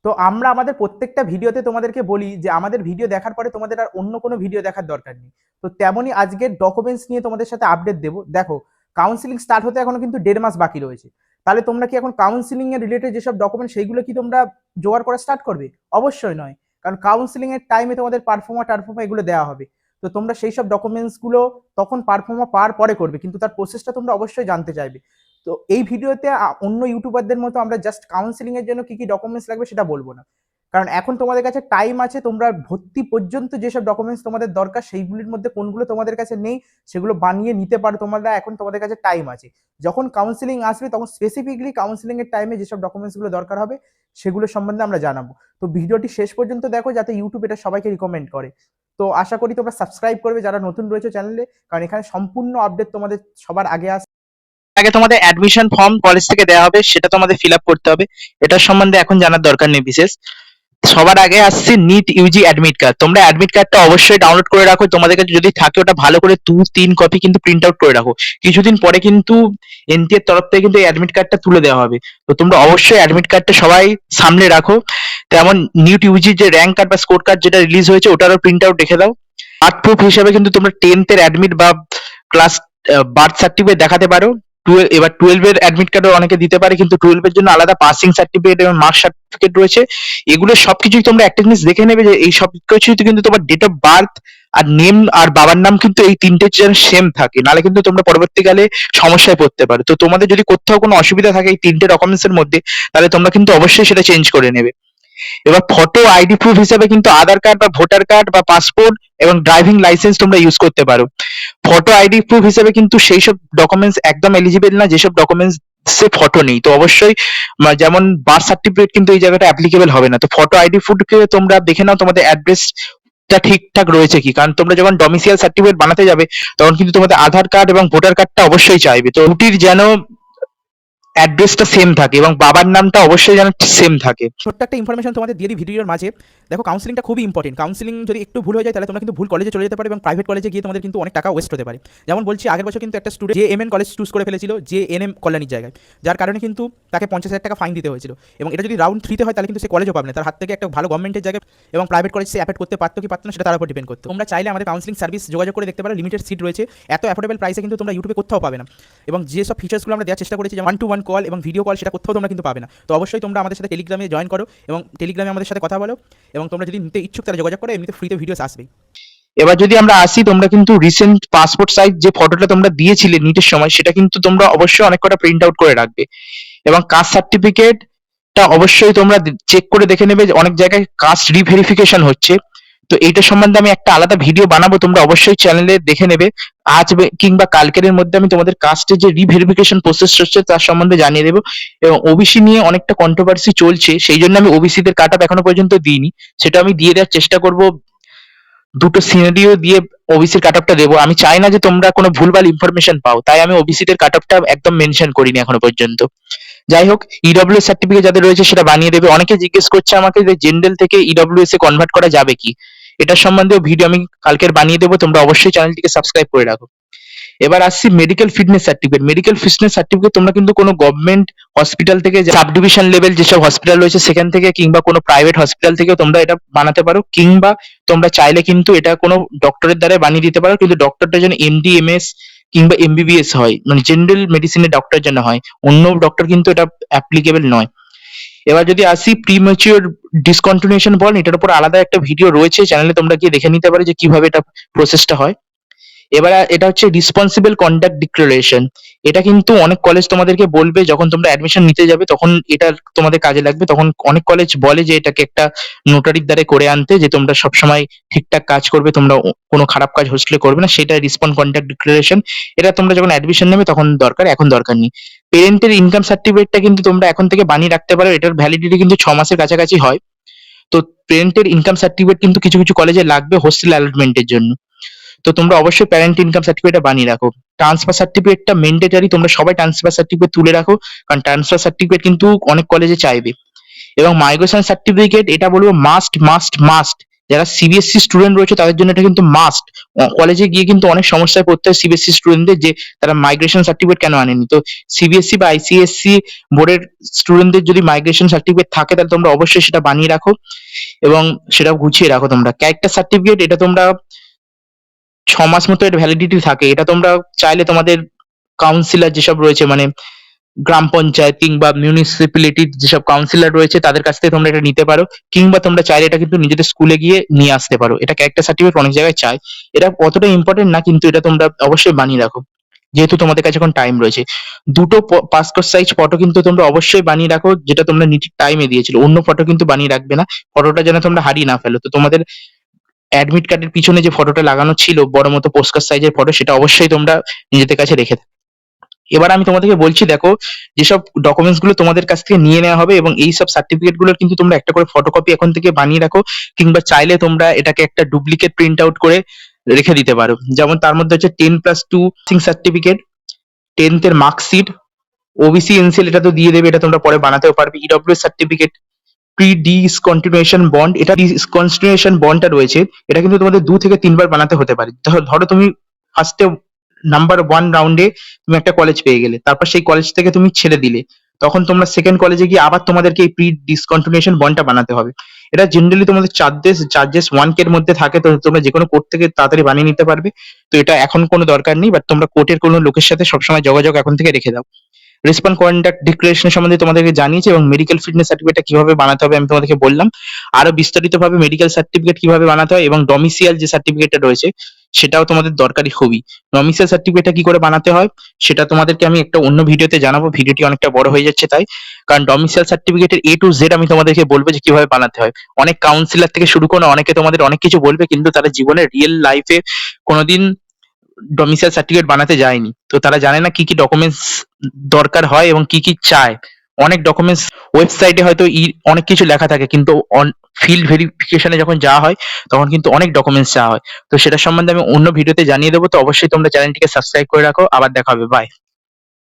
তো আমরা আমাদের প্রত্যেকটা ভিডিওতে তোমাদেরকে বলি যে আমাদের ভিডিও দেখার পরে তোমাদের আর অন্য কোনো ভিডিও দেখার দরকার নেই। তো তেমনই আজকের ডকুমেন্টস নিয়ে তোমাদের সাথে আপডেট দেবো। দেখো, কাউন্সিলিং স্টার্ট হতে এখনো কিন্তু 1.5 মাস বাকি রয়েছে। তাহলে তোমরা কি এখন কাউন্সিলিং এর রিলেটেড যেসব ডকুমেন্ট সেইগুলো কি তোমরা জোগাড় করা স্টার্ট করবে? অবশ্যই নয়, কারণ কাউন্সিলিং এর টাইমে তোমাদের পারফর্মা এগুলো দেওয়া হবে। তো তোমরা সেই সব ডকুমেন্টস গুলো তখন পারফর্মা পাওয়ার পরে করবে, কিন্তু তার প্রসেসটা তোমরা অবশ্যই জানতে চাইবে। তো এই ভিডিওতে অন্য ইউটিউবারদের মতো আমরা জাস্ট কাউন্সিলিং এর জন্য কি কি ডকুমেন্টস লাগবে সেটা বলবো না, কারণ এখন তোমাদের কাছে টাইম আছে। তোমরা ভর্তি পর্যন্ত যেসব ডকুমেন্টস তোমাদের দরকার সেইগুলির মধ্যে কোনগুলো তোমাদের কাছে নেই সেগুলো বানিয়ে নিতে পারো তোমরা। এখন তোমাদের কাছে টাইম আছে, যখন কাউন্সিলিং আসবে তখন স্পেসিফিকলি কাউন্সিলিং এর টাইমে যেসব ডকুমেন্টস গুলো দরকার হবে সেগুলো সম্বন্ধে আমরা জানাবো। তো ভিডিওটি শেষ পর্যন্ত দেখো যাতে ইউটিউব এটা সবাইকে রিকমেন্ড করে। তো আশা করি তোমরা সাবস্ক্রাইব করবে যারা নতুন রয়েছে চ্যানেলে, কারণ এখানে সম্পূর্ণ আপডেট তোমাদের সবার আগে আসে। আগে তোমাদের অ্যাডমিশন ফর্ম কলেজ থেকে দেওয়া হবে, সেটা তোমাদের ফিল আপ করতে হবে। এটার সম্বন্ধে এখন জানার দরকার নেই বিশেষ। সবার আগে আসছে নিট ইউজি অ্যাডমিট কার্ড। তোমরা অ্যাডমিট কার্ডটা অবশ্যই ডাউনলোড করে রাখো, তোমাদের কাছে যদি থাকে ওটা ভালো করে 2-3 কপি কিন্তু প্রিন্ট আউট করে রাখো। কিছুদিন পরে কিন্তু এনটিএ এর তরফ থেকে কিন্তু অ্যাডমিট কার্ডটা তুলে দেওয়া হবে। তো তোমরা অবশ্যই অ্যাডমিট কার্ডটা সবাই সামনে রাখো। তেমন নিট ইউজি যে র্যাঙ্ক কার্ড বা স্কোর কার্ড যেটা রিলিজ হয়েছে ওটারও প্রিন্ট আউট রেখে দাও। আর্ট প্রুফ হিসাবে কিন্তু তোমরা 10th এর অ্যাডমিট বা ক্লাস বার্থ সার্টিফিকেট দেখাতে পারো। এবার 12 এর অ্যাডমিট কার্ডও অনেকে দিতে পারে, কিন্তু 12 এর জন্য আলাদা পাসিং সার্টিফিকেট এবং মার্কস সার্টিফিকেট রয়েছে। এগুলো সবকিছুই তোমরা একটা জিনিস দেখে নেবে যে এই সবকিছুতে কিন্তু তোমার ডেট অফ বার্থ আর নেম আর বাবার নাম কিন্তু এই তিনটে যেন সেম থাকে, নাহলে কিন্তু তোমরা পরবর্তীকালে সমস্যায় পড়তে পারো। তো তোমাদের যদি কোথাও কোনো অসুবিধা থাকে এই তিনটে ডকুমেন্টস এর মধ্যে, তাহলে তোমরা কিন্তু অবশ্যই সেটা চেঞ্জ করে নেবে। এবার ফটো আইডি প্রুফ হিসেবে কিন্তু আধার কার্ড বা ভোটার কার্ড বা পাসপোর্ট এবং ড্রাইভিং লাইসেন্স তোমরা ইউজ করতে পারো। ফটো আইডি প্রুফ হিসেবে কিন্তু সেই সব ডকুমেন্টস একদম এলিজিবল না যেসব ডকুমেন্টস সে ফটো নেই। তো অবশ্যই যেমন বার্থ সার্টিফিকেট কিন্তু এই জায়গাটা অ্যাপ্লিকেবল হবে না। তো ফটো আইডি প্রুফকে তোমরা দেখে নাও তোমাদের অ্যাড্রেসটা ঠিকঠাক রয়েছে কি, কারণ তোমরা যখন ডমিসাইল সার্টিফিকেট বানাতে যাবে তখন কিন্তু তোমাদের আধার কার্ড এবং ভোটার কার্ডটা অবশ্যই চাইবে। তো দুটির যেন অ্যাড্রেসটা সেম থাকে এবং বাবার নামটা অবশ্যই যেন সেম থাকে। ছোট্ট একটা ইনফরমেশন তোমাদের দিয়ে দিই ভিডিওর মাঝে। দেখো, কাউন্সিলিংটা খুবই ইম্পর্টেন্ট। কাউন্সিলিং যদি একটু ভুল হয়ে যায় তাহলে তোমরা কিন্তু ভুল কলেজে চলে যেতে পারে এবং প্রাইভেট কলেজে গিয়ে তোমাদের কিন্তু অনেক টাকা ওয়েস্ট হতে পারে। যেমন বলছি, আগের বছর কিন্তু একটা স্টুডেন্ট JMN কলেজ চুজ করে ফেলেছিল JNM কল্যাণীর জায়গায়, যার কারণে কিন্তু তাকে 50,000 টাকা ফাইন দিতে হয়েছিল। এবং এটা যদি রাউন্ড 3-তে হয় তাহলে কিন্তু সে কলেজও পাবে না, তার হাত থেকে একটা ভালো গভর্নমেন্টের জায়গায় এবং প্রাইভেট কলেজ সে অ্যাফোর্ড করতে পারতো কি পারতো না সেটা তার উপর ডিপেন্ড করতো। তোমরা চাইলে আমাদের কাউন্সিলিং সার্ভিস যোগাযোগ করে দেখতে পারো, লিমিটেড সিট রয়েছে। এত অ্যাফোর্ডেবল প্রাইসে কিন্তু তোমরা ইউটিউবে কোথাও পাবে না। এবং যেসব ফিচার্সগুলো আমরা দেওয়ার চেষ্টা করেছি, যেমন 1-to-1 কল এবং ভিডিও কল, সেটা কোথাও তোমরা কিন্তু পাবে না। তো অবশ্যই তোমরা আমাদের সাথে টেলিগ্রামে জয়েন করো এবং টেলিগ্রামে আমাদের সাথে কথা বলো, এবং তোমরা যদি নিতে ইচ্ছুক তাহলে যোগাযোগ করো। এমনিতে ফ্রিতে ভিডিওস আসবেই। এবার যদি আমরা আসি, তোমরা কিন্তু রিসেন্ট পাসপোর্ট সাইজ যে ফটোটা তোমরা দিয়েছিলে নিটের সময়, সেটা কিন্তু তোমরা অবশ্যই অনেক কটা প্রিন্ট আউট করে রাখবে। এবং কাস্ট সার্টিফিকেটটা অবশ্যই তোমরা চেক করে দেখে নেবে, যে অনেক জায়গায় কাস্ট রিভেরিফিকেশন হচ্ছে। তো এইটা সম্বন্ধে আমি একটা আলাদা ভিডিও বানাবো, তোমরা অবশ্যই চ্যানেলে দেখে নেবে। আজ কিংবা কালকের মধ্যে আমি তোমাদের কাস্টের যে রিভেরিফিকেশন প্রসেস হচ্ছে তার সম্বন্ধে জানিয়ে দেবো। এবং ওবিসি নিয়ে অনেকটা কন্ট্রোভার্সি চলছে, সেই জন্য আমি ওবিসি দের কাট আপ এখনো পর্যন্ত দিইনি, সেটা আমি দিয়ে দেওয়ার চেষ্টা করব। দুটো সিনারিও দিয়ে ওবিসির কাট আপটা দেবো। আমি চাই না যে তোমরা কোনো ভুলভাল ইনফরমেশন পাও, তাই আমি ওবিসি দের কাট আপটা একদম মেনশন করিনি এখনো পর্যন্ত। যাই হোক, ইডব্লিউএস সার্টিফিকেট যাদের রয়েছে সেটা বানিয়ে দেবে। অনেকে জিজ্ঞেস করছে আমাকে যে জেনারেল থেকে ইডব্লিউএস এ কনভার্ট করা যাবে কি, এটার সম্বন্ধেও ভিডিও আমি কালকের বানিয়ে দেবো। তোমরা অবশ্যই চ্যানেলটিকে সাবস্ক্রাইব করে রাখো। এবার আসছি medical fitness certificate. Medical fitness certificate তোমরা কিন্তু কোনো গভর্নমেন্ট হসপিটাল থেকে, সাব ডিভিশন লেভেল যেসব হসপিটাল রয়েছে সেখান থেকে, কিংবা কোনো প্রাইভেট হসপিটাল থেকেও তোমরা এটা বানাতে পারো, কিংবা তোমরা চাইলে কিন্তু এটা কোনো ডক্টরের দ্বারা বানিয়ে দিতে পারো। কিন্তু ডক্টরটা যেন MD MS কিংবা MBBS হয়, মানে জেনারেল মেডিসিনের ডক্টর যেন হয়, অন্য ডক্টর কিন্তু এটা অ্যাপ্লিকেবল নয়। এবার যদি আসি প্রিম্যাচিওর ডিসকন্টিনিউশন বল, এটার উপর আলাদা একটা ভিডিও রয়েছে চ্যানেলে, তোমরা গিয়ে দেখে নিতে পারো যে কিভাবে এটা প্রসেসটা হয়। এবার এটা হচ্ছে রেসপন্সিবল কন্ডাক্ট ডিক্লারেশন। এটা কিন্তু অনেক কলেজ তোমাদেরকে বলবে যখন তোমরা অ্যাডমিশন নিতে যাবে, তখন এটা তোমাদের কাজে লাগবে। তখন অনেক কলেজ বলে যে এটাকে একটা নোটারির দ্বারা করে আনতে, যে তোমরা সবসময় ঠিকঠাক কাজ করবে, তোমরা কোনো খারাপ কাজ হোস্টেলে করবে না, সেটা রেসপন্স কন্ডাক্ট ডিক্লারেশন। এটা তোমরা যখন অ্যাডমিশন নেবে তখন দরকার, এখন দরকার নেই। পেরেন্টের ইনকাম সার্টিফিকেটটা কিন্তু তোমরা এখন থেকে বানিয়ে রাখতে পারো, এটার ভ্যালিডিটি কিন্তু 6 মাসের কাছাকাছি হয়। তো পেরেন্টের ইনকাম সার্টিফিকেট কিন্তু কিছু কিছু কলেজে লাগবে হোস্টেল অ্যালটমেন্টের জন্য। তো তোমরা অবশ্যই প্যারেন্ট ইনকাম সার্টিফিকেটটা বানিয়ে রাখো। ট্রান্সফার সার্টিফিকেটটা মেন্ডেটারি, তোমরা সবাই ট্রান্সফার সার্টিফিকেট তুলে রাখো, কারণ ট্রান্সফার সার্টিফিকেট কিন্তু অনেক কলেজে চাইবে। এবং মাইগ্রেশন সার্টিফিকেট, এটা বলবো মাস্ট মাস্ট মাস্ট যারা সিবিএসসি স্টুডেন্ট রয়েছে তাদের জন্য এটা কিন্তু মাস্ট। কলেজে গিয়ে কিন্তু অনেক সমস্যায় পড়তে হয় সিবিএসসি স্টুডেন্টদের, যে তারা মাইগ্রেশন সার্টিফিকেট কেন আনেনি। তো সিবিএসসি বা আইসিএসসি বোর্ডের স্টুডেন্টদের যদি মাইগ্রেশন সার্টিফিকেট থাকে তাহলে তোমরা অবশ্যই সেটা বানিয়ে রাখো এবং সেটা গুছিয়ে রাখো। তোমরা ক্যারেক্টার সার্টিফিকেট, এটা তোমরা 6 মাস মতো এর ভ্যালিডিটি থাকে। এটা তোমরা চাইলে তোমাদের কাউন্সিলর যেসব রয়েছে, মানে গ্রাম পঞ্চায়েত কিংবা মিউনিসিপ্যালিটির যেসব কাউন্সিলর রয়েছে তাদের কাছ থেকে তোমরা এটা নিতে পারো, কিংবা তোমরা চাইলে এটা কিন্তু নিজেদের স্কুলে গিয়ে নিয়ে আসতে পারো। এটা ক্যারেক্টার সার্টিফিকেট অনেক জায়গায় চায়, এটা অতটা ইম্পর্টেন্ট না, কিন্তু এটা তোমরা অবশ্যই বানিয়ে রাখো যেহেতু তোমাদের কাছে এখন টাইম রয়েছে। দুটো পাসপোর্ট সাইজ ফটো কিন্তু তোমরা অবশ্যই বানিয়ে রাখো, যেটা তোমরা নিটির টাইমে দিয়েছিল। অন্য ফটো কিন্তু বানিয়ে রাখবে না, ফটোটা যেন তোমরা হারিয়ে না ফেলো। তো তোমাদের অ্যাডমিট কার্ডের পিছনে যে ফটোটা লাগানো ছিল বড় মতো পোস্টকার্ড সাইজের ফটো, সেটা অবশ্যই তোমরা নিজেদের কাছে রেখে দাও। এবার আমি তোমাদেরকে বলছি, দেখো যেসব ডকুমেন্টস গুলো তোমাদের কাছ থেকে নিয়ে নেওয়া হবে এবং এই সব সার্টিফিকেট গুলোর কিন্তু তোমরা একটা করে ফটোকপি এখন থেকে বানিয়ে রাখো, কিংবা চাইলে তোমরা এটাকে একটা ডুপ্লিকেট প্রিন্ট আউট করে রেখে দিতে পারো। যেমন তার মধ্যে হচ্ছে 10+2 থিং সার্টিফিকেট, 10th এর মার্কশিট, ওবিসি এনসিএল এটা তো দিয়ে দেবে, এটা তোমরা পরে বানাতেও পারবে। EW certificate, pre discontinuation bond, এটা ডিসকন্টিনিউশন বন্ডটা রয়েছে, এটা কিন্তু তোমাদের 2 থেকে 3 বার বানাতে হতে পারে। ধরো তুমি ফার্স্টে নাম্বার 1 রাউন্ডে তুমি একটা কলেজ পেয়ে গেলে, তারপর সেই কলেজ থেকে তুমি ছেড়ে দিলে, তখন তোমরা সেকেন্ড কলেজে গিয়ে আবার তোমাদেরকে এই প্রি ডিসকন্টিনিউশন বন্ডটা বানাতে হবে। এটা জেনারেলি তোমাদের চার্জেস 1K এর মধ্যে থাকে, তো তোমরা যে কোনো কোর্ট থেকে তাড়াতাড়ি বানিয়ে নিতে পারবে। তো এটা এখন কোনো দরকার নেই, বাট তোমরা কোর্টের কোনো লোকের সাথে সবসময় যোগাযোগ এখন থেকে রেখে দাও। রেসপন্স কন্ডাক্ট ডিক্লারেশন সম্বন্ধে তোমাদেরকে জানিয়েছি, এবং মেডিকেল ফিটনেস সার্টিফিকেটটা কিভাবে বানাতে হবে আমি তোমাদেরকে বললাম। আরো বিস্তারিতভাবে মেডিকেল সার্টিফিকেট কিভাবে বানাতে হয় এবং ডমিসিয়াল যে সার্টিফিকেটটা রয়েছে সেটাও তোমাদের দরকারি খুবই। ডমিসিয়াল সার্টিফিকেটটা কি করে বানাতে হয় সেটা তোমাদেরকে আমি একটা অন্য ভিডিওতে জানাবো, ভিডিওটি অনেকটা বড় হয়ে যাচ্ছে তাই। কারণ ডমিসিয়াল সার্টিফিকেটের A to Z আমি তোমাদেরকে বলবো যে কিভাবে বানাতে হয়। অনেক কাউন্সিলর থেকে শুরু করে অনেকে তোমাদের অনেক কিছু বলবে, কিন্তু তারা জীবনের রিয়েল লাইফে কোনোদিন ডমিসাইল সার্টিফিকেট বানাতে যায়নি, তো তারা জানে না কি কি ডকুমেন্টস দরকার হয় এবং কি কি চায়। অনেক ডকুমেন্টস ওয়েবসাইটে হয়তো অনেক কিছু লেখা থাকে, কিন্তু ফিল্ড ভেরিফিকেশনে যখন যাওয়া হয় তখন কিন্তু অনেক ডকুমেন্টস চাওয়া হয়। তো সেটা সম্বন্ধে আমি অন্য ভিডিওতে জানিয়ে দেবো, তো অবশ্যই তোমরা চ্যানেলটিকে সাবস্ক্রাইব করে রাখো। আবার দেখা হবে, বাই।